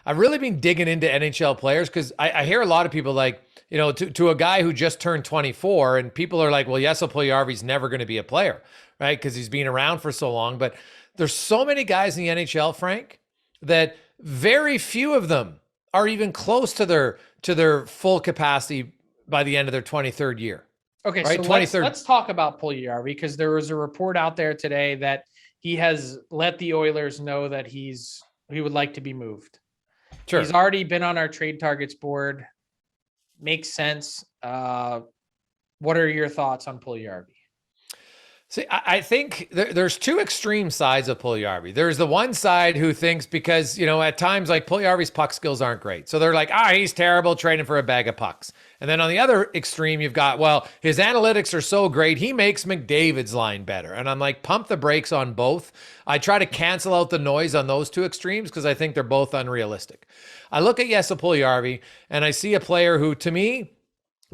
I've really been digging into NHL players because I hear a lot of people like, to a guy who just turned 24, and people are like, well, Jesse Puljujarvi's never going to be a player, right? Because he's been around for so long. But there's so many guys in the NHL, Frank, that very few of them are even close to their full capacity by the end of their 23rd year. Okay, Right? so 23rd. let's talk about Puljujarvi because there was a report out there today that he has let the Oilers know that he would like to be moved. Sure. He's already been on our trade targets board. Makes sense. What are your thoughts on Puljujarvi? See, I think there's two extreme sides of Puljujarvi. There's the one side who thinks because, at times like Puljujarvi's puck skills aren't great. So they're like, he's terrible trading for a bag of pucks. And then on the other extreme, you've got, well, his analytics are so great, he makes McDavid's line better. And I'm like, pump the brakes on both. I try to cancel out the noise on those two extremes because I think they're both unrealistic. I look at Jesse Puljujarvi and I see a player who, to me,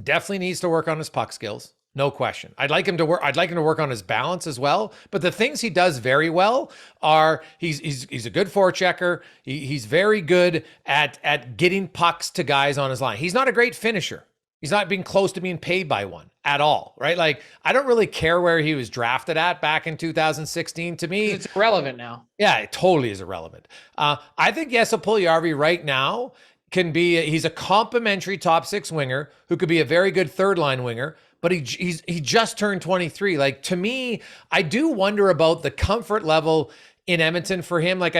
definitely needs to work on his puck skills. No question. I'd like him to work on his balance as well. But the things he does very well are he's a good forechecker. He's very good at getting pucks to guys on his line. He's not a great finisher. He's not being close to being paid by one at all, right? Like, I don't really care where he was drafted at back in 2016. To me, it's irrelevant now. Yeah, it totally is irrelevant. I think Jesse Puljujarvi right now he's a complimentary top six winger who could be a very good third line winger, but he just turned 23. Like, to me, I do wonder about the comfort level in Edmonton for him. Like,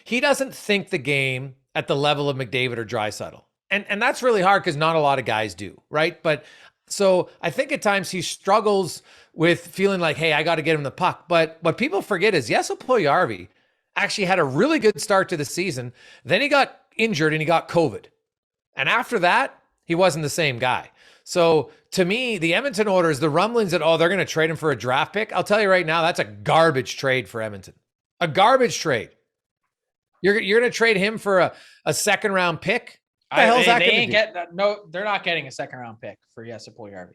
he doesn't think the game at the level of McDavid or Draisaitl. And that's really hard because not a lot of guys do, right? But so I think at times he struggles with feeling like, hey, I got to get him the puck. But what people forget is Jesse Puljujarvi actually had a really good start to the season. Then he got injured and he got COVID. And after that, he wasn't the same guy. So to me, the Edmonton Oilers, the rumblings that, they're going to trade him for a draft pick. I'll tell you right now, that's a garbage trade for Edmonton. A garbage trade. You're going to trade him for a second round pick? What the hell is that going to do? No, they're not getting a second round pick for Jesse Puljujarvi.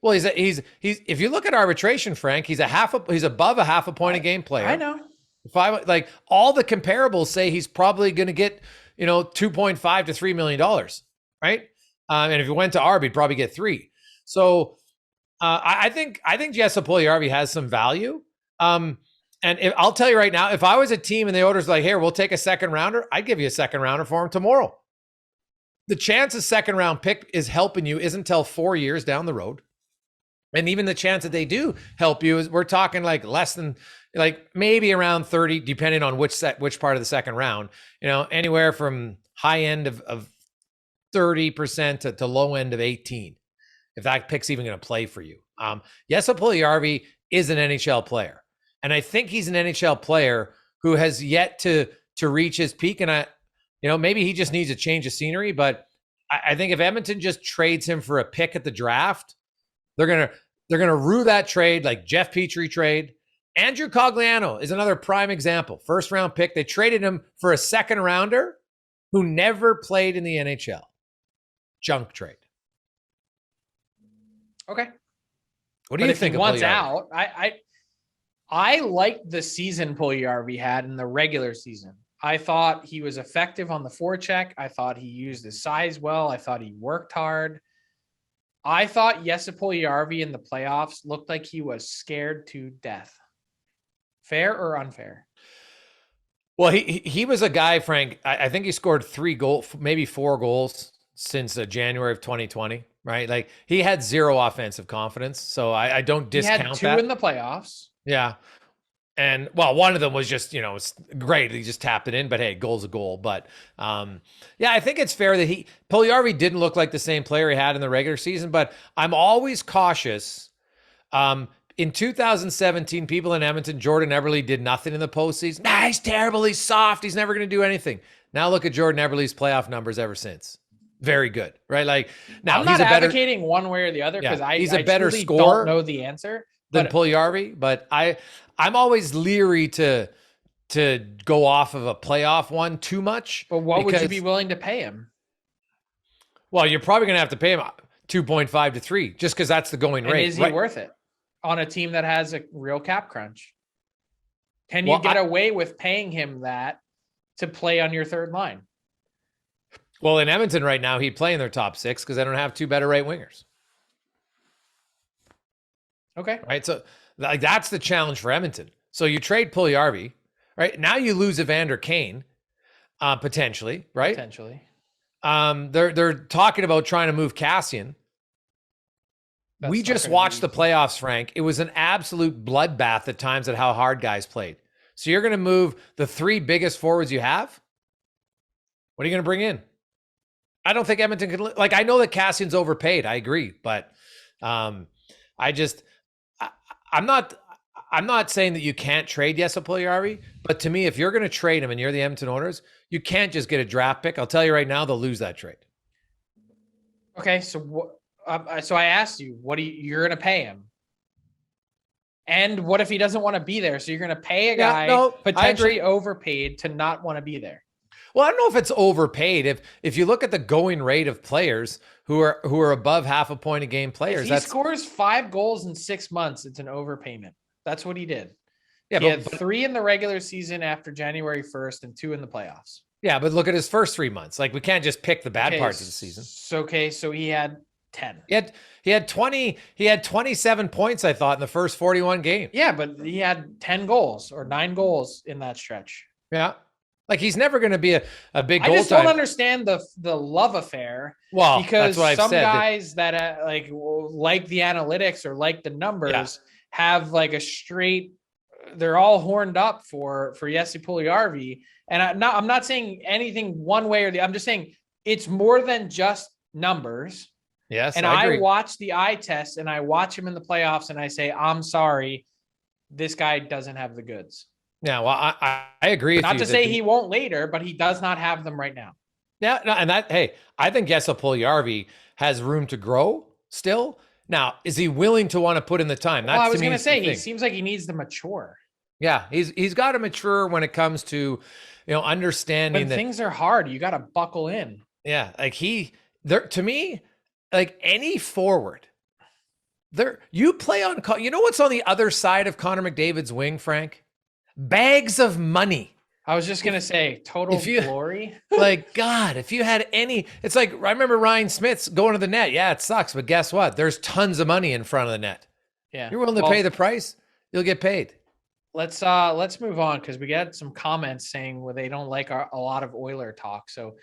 Well, he's if you look at arbitration, Frank, he's above a half a point a game player. I know. Like, all the comparables say he's probably going to get, $2.5 to $3 million, right? And if he went to Arb, he'd probably get $3 million. So I think Jesse Puljujarvi has some value. And I'll tell you right now, if I was a team and the Oilers like, here, we'll take a second rounder, I'd give you a second rounder for him tomorrow. The chance a second round pick is helping you isn't until 4 years down the road. And even the chance that they do help you is we're talking like less than, like maybe around 30, depending on which part of the second round, anywhere from high end of 30% to low end of 18. If that pick's even going to play for you. Jesse Puljujarvi is an NHL player. And I think he's an NHL player who has yet to reach his peak. And maybe he just needs a change of scenery, but I think if Edmonton just trades him for a pick at the draft, they're gonna rue that trade like Jeff Petrie trade. Andrew Cogliano is another prime example. First round pick. They traded him for a second rounder who never played in the NHL. Junk trade. Okay. What do you think? If he wants out, I liked the season Puljujarvi had in the regular season. I thought he was effective on the forecheck. I thought he used his size well. I thought he worked hard. I thought Jesse Puljujarvi in the playoffs looked like he was scared to death. Fair or unfair? Well, he was a guy, Frank. I think he scored 3 goals, maybe 4 goals since January of 2020, right? Like, he had zero offensive confidence. So I don't discount that. He had 2 in the playoffs. Yeah. And well, one of them was just, it's great. He just tapped it in, but hey, goal's a goal. But yeah, I think it's fair that Puljujarvi didn't look like the same player he had in the regular season, but I'm always cautious. In 2017, people in Edmonton, Jordan Eberle did nothing in the postseason. Nah, he's terrible. He's soft. He's never going to do anything. Now look at Jordan Eberle's playoff numbers ever since. Very good, right? Like, now I'm not advocating one way or the other because he's a better scorer. Don't know the answer than Puljujarvi, but I'm always leery to go off of a playoff one too much. But what would you be willing to pay him? Well, you're probably going to have to pay him 2.5 to 3 just because that's the going rate. Is he worth it on a team that has a real cap crunch? Can you get away with paying him that to play on your third line? Well, in Edmonton right now, he'd play in their top 6 because they don't have 2 better right wingers. Okay. Right. So like that's the challenge for Edmonton. So you trade Puljujarvi, right? Now you lose Evander Kane, potentially, right? Potentially. They're talking about trying to move Cassian. We just watched the playoffs, Frank. It was an absolute bloodbath at times at how hard guys played. So you're going to move the 3 biggest forwards you have? What are you going to bring in? I don't think Edmonton can, like, I know that Cassian's overpaid. I agree, but I'm not saying that you can't trade Jesse Puljujarvi, but to me, if you're going to trade him and you're the Edmonton owners, you can't just get a draft pick. I'll tell you right now, they'll lose that trade. Okay, so so I asked you, you're going to pay him? And what if he doesn't want to be there? So you're going to pay a guy potentially overpaid to not want to be there. Well, I don't know if it's overpaid. If you look at the going rate of players who are above half a point a game players, if he scores 5 goals in 6 months, it's an overpayment. That's what he did. Yeah, he had 3 in the regular season after January 1st and 2 in the playoffs. Yeah, but look at his first 3 months. Like, we can't just pick the bad parts of the season. So he had 10. He had 20. He had 27 points, I thought, in the first 41 games. Yeah, but he had 10 goals or 9 goals in that stretch. Yeah. Like, he's never going to be a big goal. I just don't understand the love affair. Well, because some guys that like the analytics or like the numbers have like a straight. They're all horned up for Jesse Puljujarvi, and I'm not saying anything one way or the. I'm just saying it's more than just numbers. Yes, and I watch the eye test, and I watch him in the playoffs, and I say, I'm sorry, this guy doesn't have the goods. Yeah, well, I agree with you. Not to say he won't later, but he does not have them right now. Yeah, no, and I think Jesse Puljujarvi has room to grow still. Now, is he willing to want to put in the time? Well, I was going to say, he seems like he needs to mature. Yeah, he's got to mature when it comes to, understanding that things are hard. You got to buckle in. Yeah, like to me, like any forward, you play on. You know what's on the other side of Connor McDavid's wing, Frank? Bags of money. I was just going to say total glory. Like, God, if you had it's like, I remember Ryan Smith's going to the net. Yeah, it sucks, but guess what? There's tons of money in front of the net. Yeah. You're willing to pay the price, you'll get paid. Let's move on because we got some comments saying they don't like a lot of Oiler talk. So